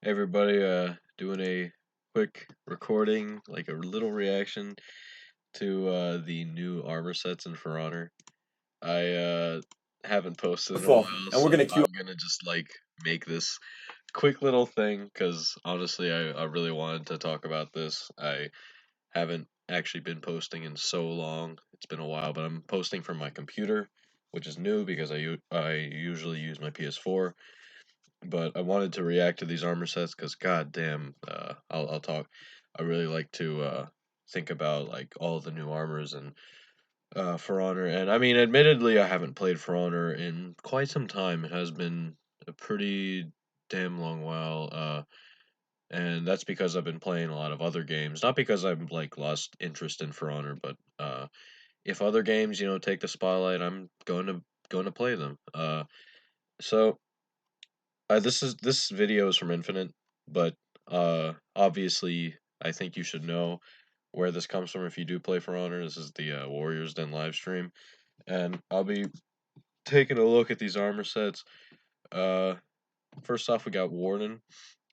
Hey everybody, doing a quick recording, like a little reaction to the new armor sets in For Honor. I haven't posted in a Wonderful. while, And we're so going to queue I'm gonna just like make this quick little thing because honestly, I really wanted to talk about this. I haven't actually been posting in so long. It's been a while, but I'm posting from my computer, which is new because I usually use my PS4, but I wanted to react to these armor sets because god damn, I'll talk. I really like to think about like all the new armors and For Honor, and I mean, admittedly, I haven't played For Honor in quite some time. It has been a pretty damn long while, and that's because I've been playing a lot of other games. Not because I've like lost interest in For Honor, but if other games, take the spotlight, I'm going to play them. So this video is from Infinite, but obviously I think you should know where this comes from if you do play For Honor. This is the Warriors Den Livestream, and I'll be taking a look at these armor sets. Uh, First off, we got Warden.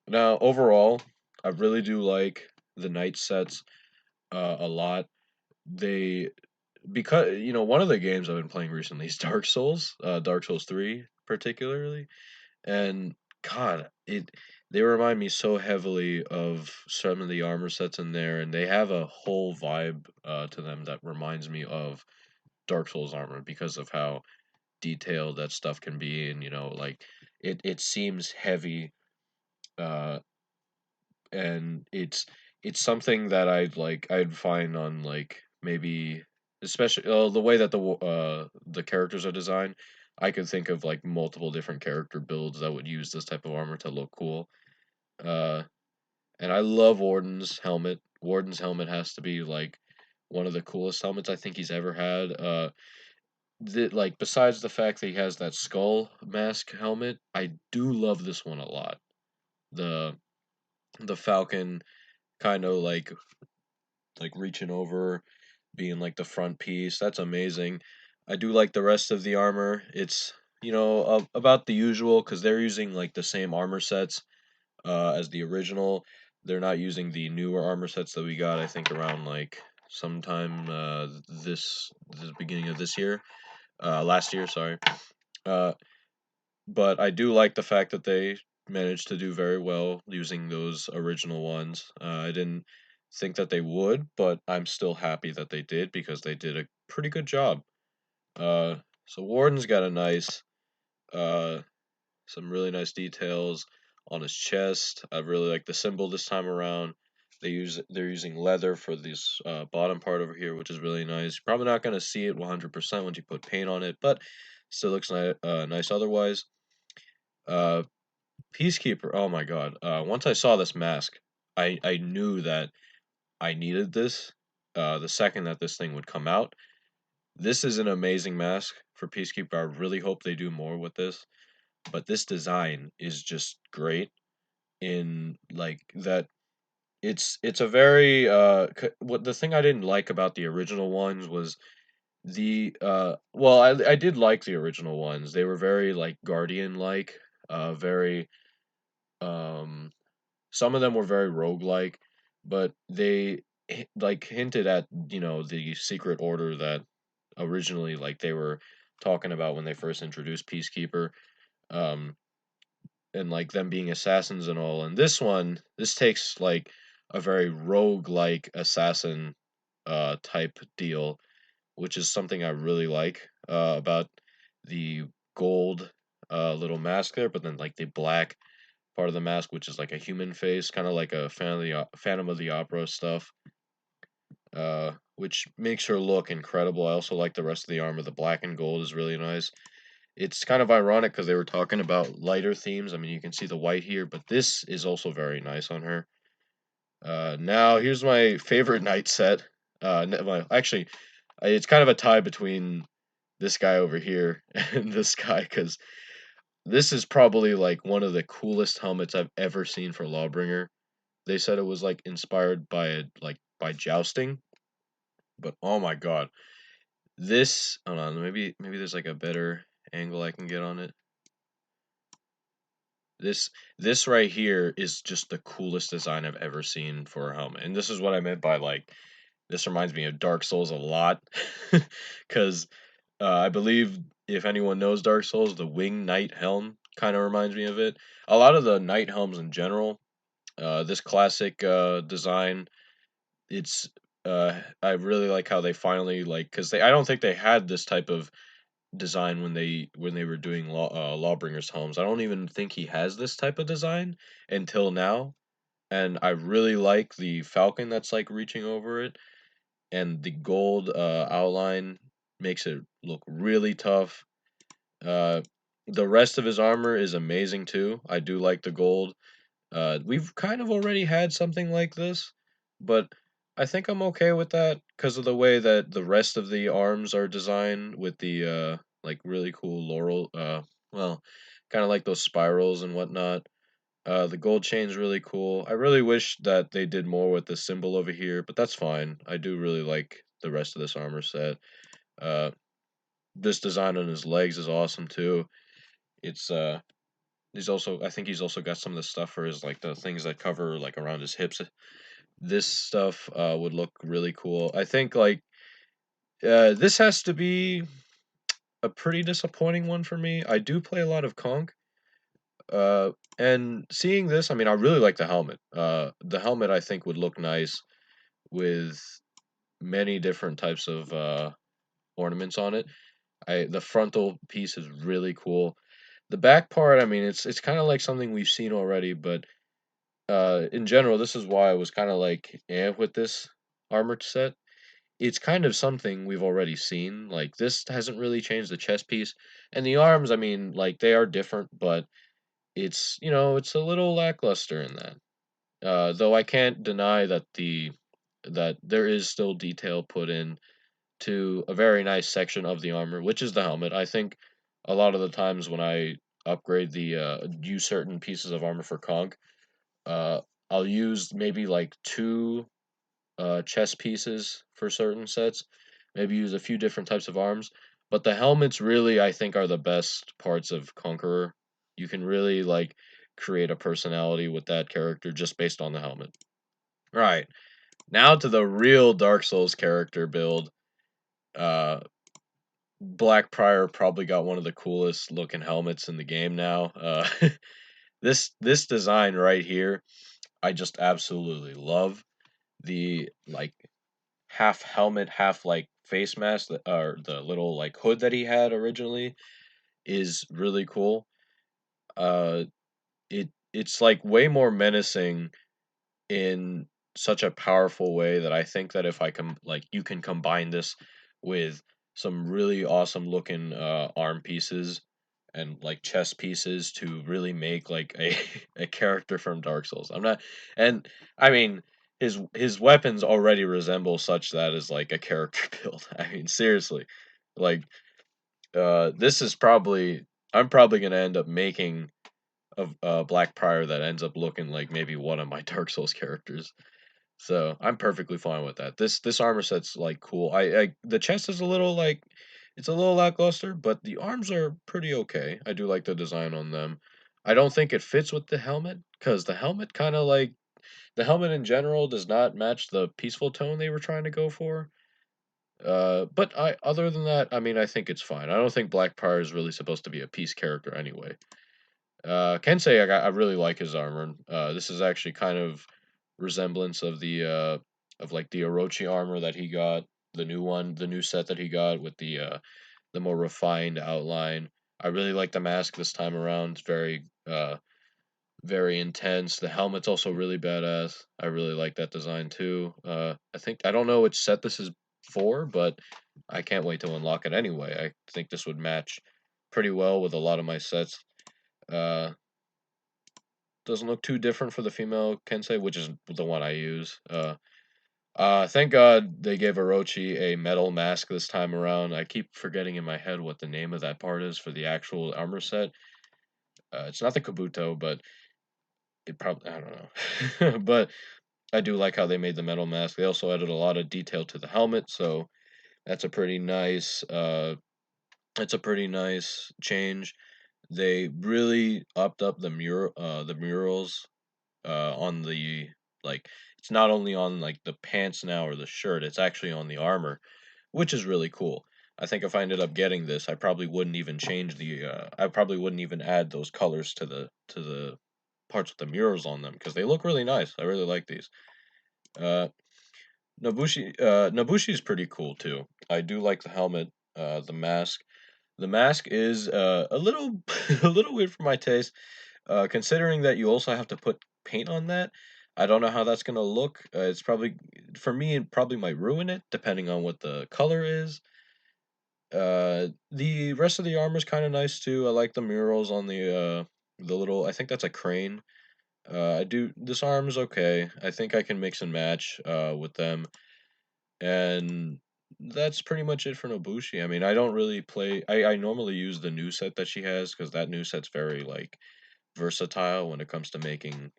Now, overall, I really do like the knight sets a lot. They because one of the games I've been playing recently is Dark Souls, Dark Souls 3 particularly. And God, it they remind me so heavily of some of the armor sets in there, and they have a whole vibe to them that reminds me of Dark Souls armor because of how detailed that stuff can be, and like it seems heavy, uh, and it's something that I'd find on like maybe especially the way that the characters are designed. I could think of like multiple different character builds that would use this type of armor to look cool. Uh, and I love Warden's helmet. Warden's helmet has to be like one of the coolest helmets I think he's ever had. Like besides the fact that he has that skull mask helmet, I do love this one a lot. The the Falcon kind of like reaching over, being like the front piece. That's amazing. I do like the rest of the armor. It's about the usual because they're using like the same armor sets as the original. They're not using the newer armor sets that we got. I think around like sometime this beginning of this year, last year. Sorry. Uh, but I do like the fact that they managed to do very well using those original ones. I didn't think that they would, but I'm still happy that they did because they did a pretty good job. Uh, so Warden's got a nice uh some really nice details on his chest. I really like the symbol this time around. They're using leather for this bottom part over here, which is really nice. You're probably not gonna see it 100% once you put paint on it, but still looks nice otherwise. Uh, Peacekeeper. Oh my god. Once I saw this mask, I knew that I needed this. The second that this thing would come out, this is an amazing mask for Peacekeeper. I really hope they do more with this. But this design is just great in like that it's a very what the thing I didn't like about the original ones was the well I did like the original ones. They were very like guardian like, very um some of them were very roguelike, but they like hinted at, the secret order that originally like they were talking about when they first introduced Peacekeeper. Um and like them being assassins and all. And this takes like a very rogue-like assassin type deal, which is something I really like about the gold little mask there, but then like the black part of the mask, which is like a human face, kind of like a Phantom of the Opera stuff, which makes her look incredible. I also like the rest of the armor. The black and gold is really nice. It's kind of ironic because they were talking about lighter themes. I mean, you can see the white here, but this is also very nice on her. Now here's my favorite knight set. Actually, it's kind of a tie between this guy over here and this guy because this is probably like one of the coolest helmets I've ever seen for Lawbringer. They said it was like inspired by jousting, but oh my god, this hold on, maybe there's like a better angle I can get on it. This this right here is just the coolest design I've ever seen for a helmet. And this is what I meant by like this reminds me of Dark Souls a lot cuz I believe if anyone knows Dark Souls, the Wing Knight helm kind of reminds me of it. A lot of the knight helms in general, this classic design, it's I really like how they finally like cuz they I don't think they had this type of design when they were doing Lawbringer's homes. I don't even think he has this type of design until now, and I really like the falcon that's like reaching over it, and the gold outline makes it look really tough. Uh, the rest of his armor is amazing too. I do like the gold. We've kind of already had something like this, but I think I'm okay with that because of the way that the rest of the arms are designed with the like really cool laurel well, kind of like those spirals and whatnot. The gold chain's really cool. I really wish that they did more with the symbol over here, but that's fine. I do really like the rest of this armor set. Uh, this design on his legs is awesome too. It's he's also I think he's also got some of the stuff for his like the things that cover like around his hips. This stuff would look really cool. I think like this has to be a pretty disappointing one for me. I do play a lot of Conk. And seeing this, I mean, I really like the helmet. The helmet I think would look nice with many different types of ornaments on it. The frontal piece is really cool. The back part, I mean, it's kind of like something we've seen already, but in general, this is why I was kind of like with this armored set. It's kind of something we've already seen. Like this hasn't really changed the chest piece, and the arms. I mean, like they are different, but it's it's a little lackluster in that. Though I can't deny that that there is still detail put in to a very nice section of the armor, which is the helmet. I think a lot of the times when I upgrade the use certain pieces of armor for Conk, uh, I'll use maybe like two chest pieces for certain sets, maybe use a few different types of arms. But the helmets really, I think, are the best parts of Conqueror. You can really like create a personality with that character just based on the helmet. Right. Now to the real Dark Souls character build. Uh Black Prior probably got one of the coolest looking helmets in the game now. This design right here, I just absolutely love. The like half helmet, half like face mask, or the little like hood that he had originally is really cool. Uh, it's like way more menacing in such a powerful way that I think that if I can like you can combine this with some really awesome looking arm pieces and like chest pieces to really make like a a character from Dark Souls. I'm not and I mean his weapons already resemble such that as like a character build. I mean seriously. Like this is probably I'm probably going to end up making a Black Prior that ends up looking like maybe one of my Dark Souls characters. So I'm perfectly fine with that. This armor set's like cool. I the chest is a little like it's a little lackluster, but the arms are pretty okay. I do like the design on them. I don't think it fits with the helmet because the helmet kind of like the helmet in general does not match the peaceful tone they were trying to go for. But I other than that, I mean, I think it's fine. I don't think Black Prior is really supposed to be a peace character anyway. Kensei, I really like his armor. This is actually kind of resemblance of like the Orochi armor that he got, the new one, the new set that he got with the more refined outline. I really like the mask this time around. It's very intense. The helmet's also really badass. I really like that design too. I think I don't know which set this is for, but I can't wait to unlock it anyway. I think this would match pretty well with a lot of my sets. Uh, doesn't look too different for the female Kensei, which is the one I use. Thank God they gave Orochi a metal mask this time around. I keep forgetting in my head what the name of that part is for the actual armor set. It's not the Kabuto, but it probably I don't know. But I do like how they made the metal mask. They also added a lot of detail to the helmet, so that's a pretty nice. It's a pretty nice change. They really upped up the murals on the like. It's not only on like the pants now or the shirt; it's actually on the armor, which is really cool. I think if I ended up getting this, I probably wouldn't even change the. I probably wouldn't even add those colors to the parts with the murals on them because they look really nice. I really like these. Uh, Nobushi is pretty cool too. I do like the helmet, the mask. The mask is a little a little weird for my taste, considering that you also have to put paint on that. I don't know how that's gonna look. It's probably for me. It probably might ruin it, depending on what the color is. The rest of the armor is kind of nice too. I like the murals on the little. I think that's a crane. I do. This arm's okay. I think I can mix and match with them, and that's pretty much it for Nobushi. I mean, I don't really play. I normally use the new set that she has because that new set's very like versatile when it comes to making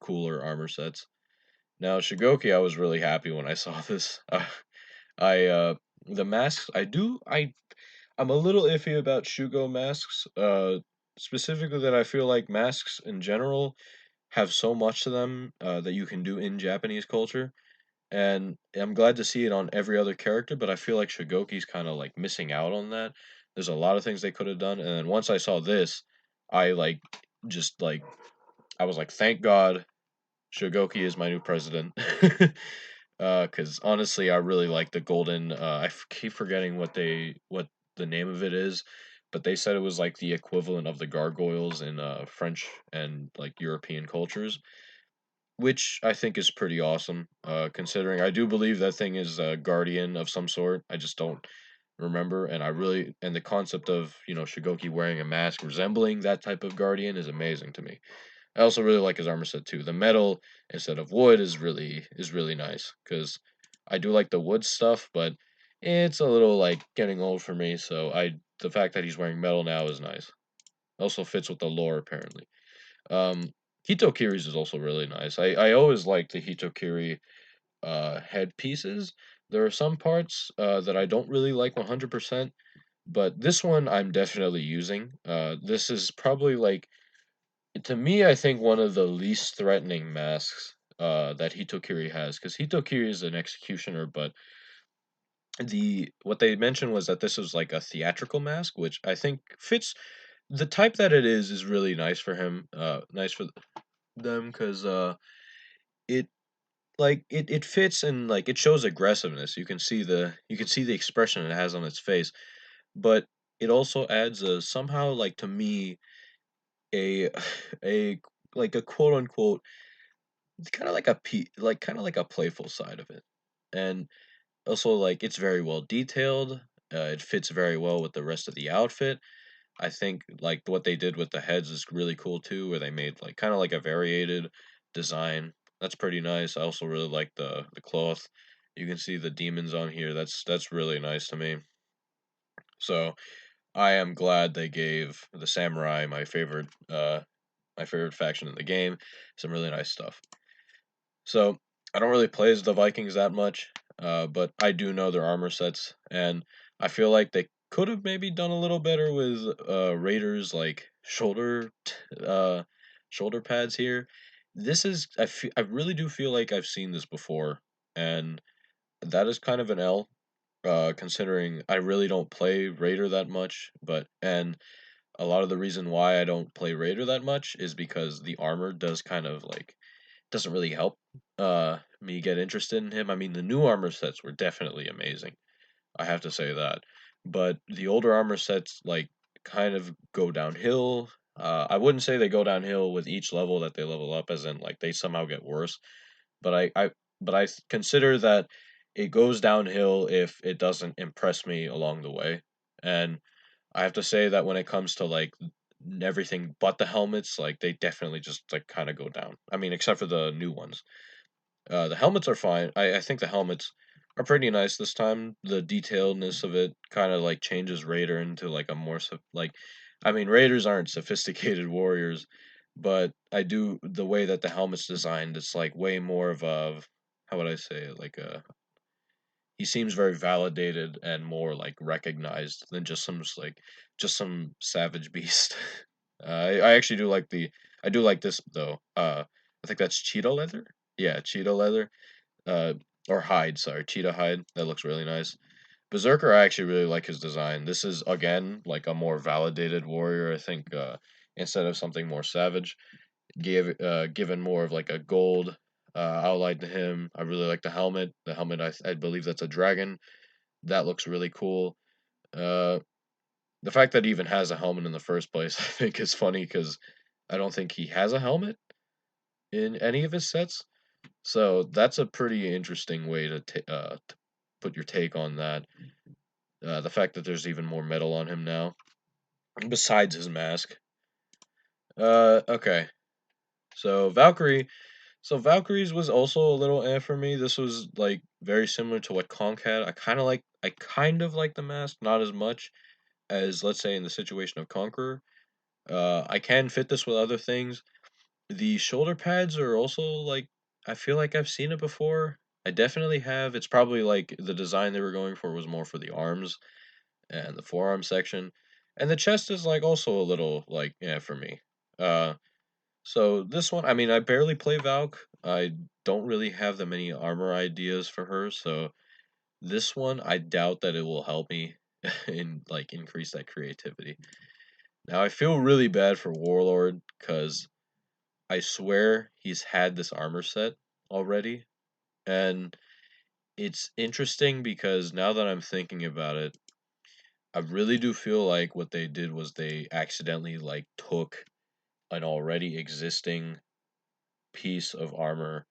cooler armor sets. Now Shigoki, I was really happy when I saw this. I the masks. I'm a little iffy about Shugo masks. Specifically that I feel like masks in general have so much to them that you can do in Japanese culture, and I'm glad to see it on every other character. But I feel like Shigoki's kind of like missing out on that. There's a lot of things they could have done, and then once I saw this, I like just like I was like, thank God Shigoki is my new president. Because honestly, I really like the golden. Keep forgetting what the name of it is, but they said it was like the equivalent of the gargoyles in French and like European cultures, which I think is pretty awesome. Considering I do believe that thing is a guardian of some sort. I just don't remember, and the concept of Shigoki wearing a mask resembling that type of guardian is amazing to me. I also really like his armor set too. The metal instead of wood is really nice because I do like the wood stuff, but it's a little like getting old for me. So the fact that he's wearing metal now is nice. Also fits with the lore apparently. Um, Hitokiri's is also really nice. I always like the Hitokiri headpieces. There are some parts that I don't really like 100%, but this one I'm definitely using. This is probably like to me, I think one of the least threatening masks that Hitokiri has, because Hitokiri is an executioner, but the what they mentioned was that this was like a theatrical mask, which I think fits the type that it is really nice for him, nice for them, because it it fits and like it shows aggressiveness. You can see the expression it has on its face, but it also adds a somehow like to me a a like a quote unquote it's kind of like a playful side of it, and also like it's very well detailed. It fits very well with the rest of the outfit. I think like what they did with the heads is really cool too, where they made like kind of like a variated design. That's pretty nice. I also really like the cloth. You can see the demons on here. That's really nice to me. So I am glad they gave the samurai my favorite faction in the game some really nice stuff. So I don't really play as the Vikings that much, but I do know their armor sets, and I feel like they could have maybe done a little better with Raiders like shoulder pads here. I really do feel like I've seen this before, and that is kind of an L. Considering I really don't play Raider that much, and a lot of the reason why I don't play Raider that much is because the armor does kind of like doesn't really help me get interested in him. I mean, the new armor sets were definitely amazing. I have to say that. But the older armor sets like kind of go downhill. I wouldn't say they go downhill with each level that they level up, as in like they somehow get worse. But I consider that it goes downhill if it doesn't impress me along the way. And I have to say that when it comes to like everything but the helmets, like they definitely just like kind of go down. I mean, except for the new ones. The helmets are fine. I think the helmets are pretty nice this time. The detailedness of it kind of like changes Raider into like a more I mean, Raiders aren't sophisticated warriors, but I do the way that the helmet's designed. It's like way more of a how would I say it? Like he seems very validated and more like recognized than just some savage beast. I actually do like the I do like this though. I think that's cheetah leather. Yeah, cheetah leather. Uh, or hide. Sorry, cheetah hide. That looks really nice. Berserker, I actually really like his design. This is again like a more validated warrior. I think instead of something more savage, given more of like a gold outline to him. I really like the helmet. The helmet, I believe that's a dragon. That looks really cool. Uh, the fact that he even has a helmet in the first place, I think, is funny because I don't think he has a helmet in any of his sets. So that's a pretty interesting way to put your take on that. The fact that there's even more metal on him now, besides his mask. Okay. So Valkyrie. So Valkyrie's was also a little eh for me. This was like very similar to what Conk had. I kind of like the mask, not as much as let's say in the situation of Conqueror. I can fit this with other things. The shoulder pads are also like I feel like I've seen it before. I definitely have. It's probably like the design they were going for was more for the arms and the forearm section. And the chest is like also a little like yeah for me. Uh so this one I mean I barely play Valk. I don't really have that many armor ideas for her, so this one I doubt that it will help me in like increase that creativity. Now I feel really bad for Warlord cuz I swear he's had this armor set already and it's interesting because now that I'm thinking about it, I really do feel like what they did was they accidentally like took an already existing piece of armor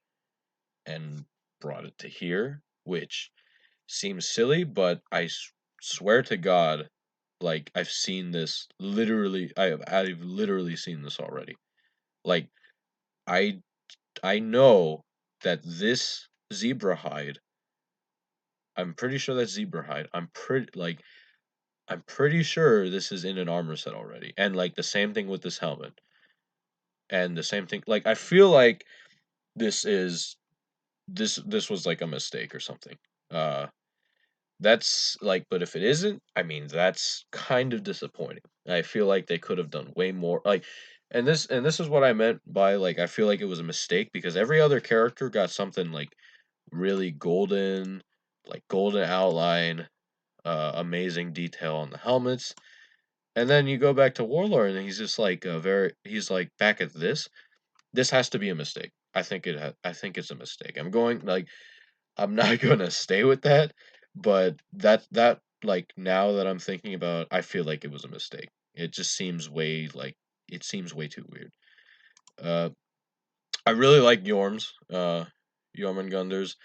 and brought it to here, which seems silly, but swear to God, like I've seen this literally. I've literally seen this already. Like I I know that this zebra hide. I'm pretty sure that's zebra hide. I'm pretty sure this is in an armor set already, and like the same thing with this helmet, and the same thing. Like I feel like this is this was like a mistake or something. Uh, that's like, but if it isn't, I mean, that's kind of disappointing. I feel like they could have done way more. Like, and this is what I meant by like I feel like it was a mistake because every other character got something like really golden, like golden outline, amazing detail on the helmets. And then you go back to Warlord, and he's just like he's like back at this. This has to be a mistake. I think it's a mistake. I'm not gonna stay with that, but that like now that I'm thinking about, I feel like it was a mistake. It just seems way like it seems way too weird. Uh, I really like Jormungandr's.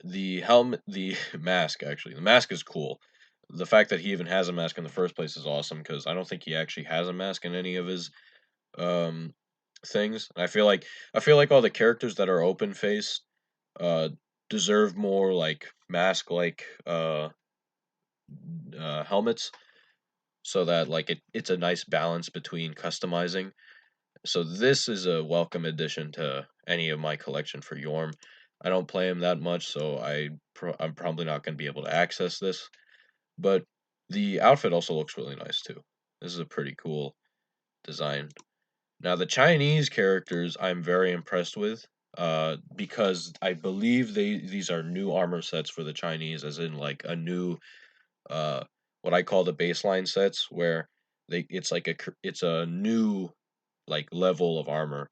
The helmet, the mask actually, the mask is cool. The fact that he even has a mask in the first place is awesome because I don't think he actually has a mask in any of his um things. I feel like all the characters that are open faced uh deserve more like mask like helmets so that like it's a nice balance between customizing. So this is a welcome addition to any of my collection for Yorm. I don't play him that much, so I'm probably not going to be able to access this. But the outfit also looks really nice too. This is a pretty cool design. Now the Chinese characters I'm very impressed with because I believe these are new armor sets for the Chinese as in like a new uh what I call the baseline sets where they it's a new like level of armor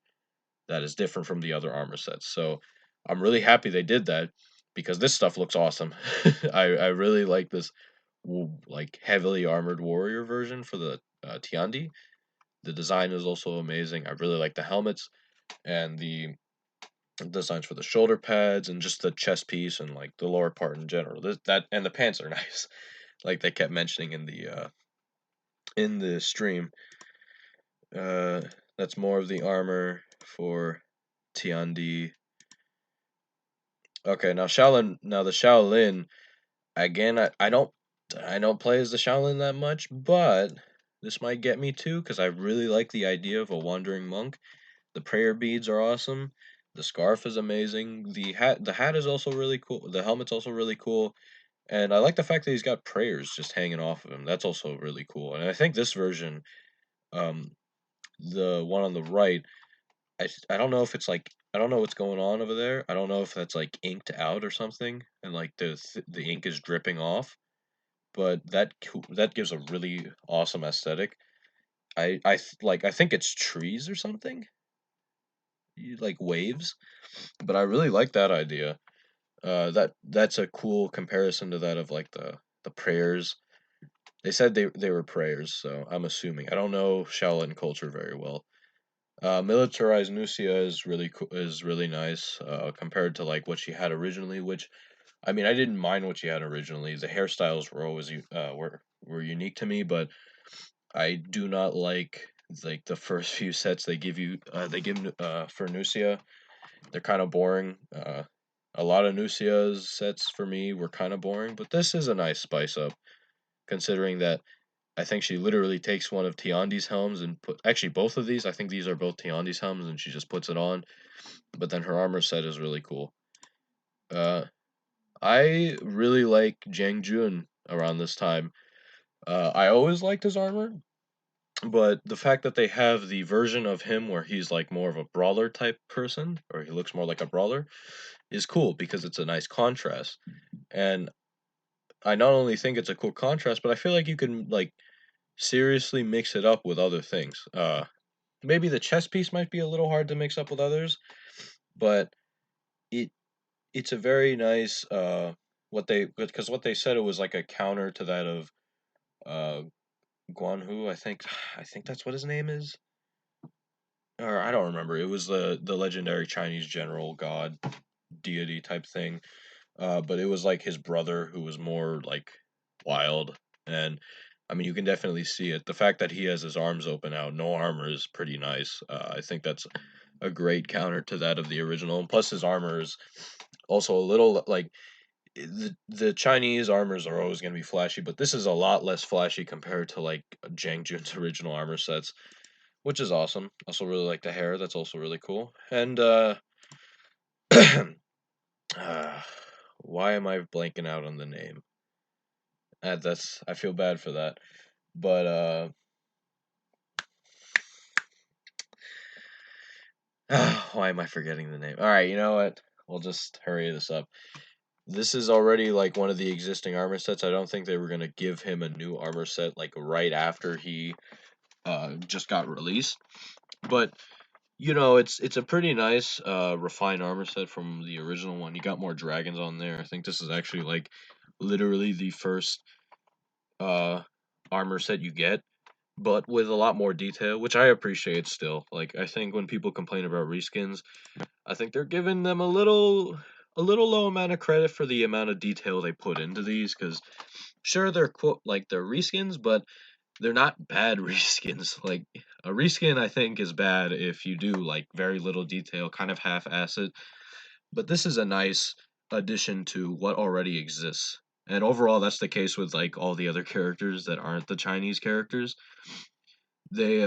that is different from the other armor sets. So I'm really happy they did that because this stuff looks awesome. I really like this like heavily armored warrior version for the Tiandi. The design is also amazing. I really like the helmets and the designs for the shoulder pads and just the chest piece and like the lower part in general. That and the pants are nice, like they kept mentioning in the stream. Uh, that's more of the armor for Tiandi. Okay, now Shaolin. Now the Shaolin again. I don't play as the Shaolin that much, but this might get me too because I really like the idea of a wandering monk. The prayer beads are awesome. The scarf is amazing. The hat is also really cool. The helmet's also really cool. And I like the fact that he's got prayers just hanging off of him. That's also really cool. And I think this version, um, the one on the right, I don't know if it's like I don't know what's going on over there. I don't know if that's like inked out or something, and like the ink is dripping off. But that gives a really awesome aesthetic. I think it's trees or something, like waves. But I really like that idea. That's a cool comparison to that of like the prayers. They said they were prayers, so I'm assuming. I don't know Shaolin culture very well. Militarized Nusia is really nice compared to like what she had originally. Which I mean, I didn't mind what she had originally. The hairstyles were always were unique to me, but I do not like the first few sets they give you. They give for Nusia. They're kind of boring. A lot of Nusia's sets for me were kind of boring, but this is a nice spice up, considering that I think she literally takes one of Tiandi's helms and actually both of these. I think these are both Tiandi's helms, and she just puts it on. But then her armor set is really cool. Uh, I really like Jang Joon around this time. I always liked his armor, but the fact that they have the version of him where he's like more of a brawler type person, or he looks more like a brawler, is cool because it's a nice contrast. And I not only think it's a cool contrast, but I feel like you can like seriously mix it up with other things. Maybe the chess piece might be a little hard to mix up with others, but it it's a very nice what they said it was like a counter to that of uh Guanhu, I think that's what his name is. Or I don't remember. It was the legendary Chinese general god deity type thing. But it was like his brother who was more like wild, and I mean you can definitely see it. The fact that he has his arms open out, no armor, is pretty nice. I think that's a great counter to that of the original. And plus his armor is also a little like the Chinese armors are always going to be flashy, but this is a lot less flashy compared to like Jang Jun's original armor sets, which is awesome. Also really like the hair. That's also really cool. And uh why am I blanking out on the name? That's I feel bad for that. But why am I forgetting the name? All right, you know what? We'll just hurry this up. This is already like one of the existing armor sets. I don't think they were gonna give him a new armor set like right after he just got released. But you know, it's a pretty nice refined armor set from the original one. You got more dragons on there. I think this is actually like literally the first uh armor set you get, but with a lot more detail, which I appreciate still. Like I think when people complain about reskins, I think they're giving them a little low amount of credit for the amount of detail they put into these cuz sure they're they're reskins, but they're not bad reskins. Like a reskin I think is bad if you do like very little detail, kind of half-ass it. But this is a nice addition to what already exists. And overall that's the case with like all the other characters that aren't the Chinese characters. They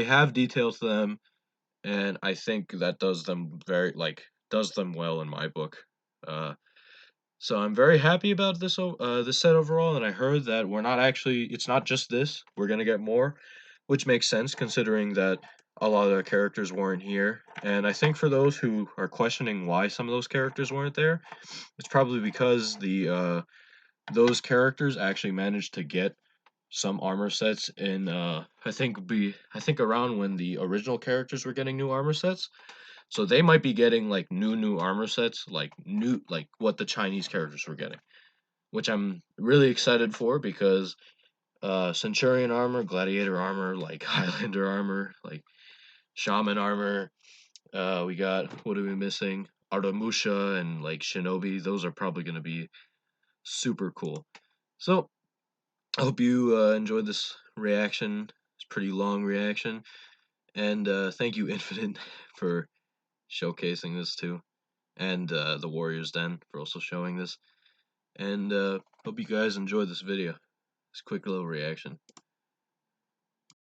have detail to them, and I think that does them does them well in my book. Uh so I'm very happy about this set overall, and I heard that it's not just this. We're going to get more, which makes sense considering that a lot of their characters weren't here. And I think for those who are questioning why some of those characters weren't there, it's probably because the those characters actually managed to get some armor sets in I think around when the original characters were getting new armor sets. So they might be getting like new armor sets, like new like what the Chinese characters were getting, which I'm really excited for because Centurion armor, Gladiator armor, like Highlander armor, like Shaman armor. We got what are we missing? Artemusha and like Shinobi. Those are probably going to be super cool. So I hope you enjoyed this reaction. It's a pretty long reaction, and thank you Infinite for showcasing this too, and the Warriors Den for also showing this. And hope you guys enjoyed this video. This quick little reaction.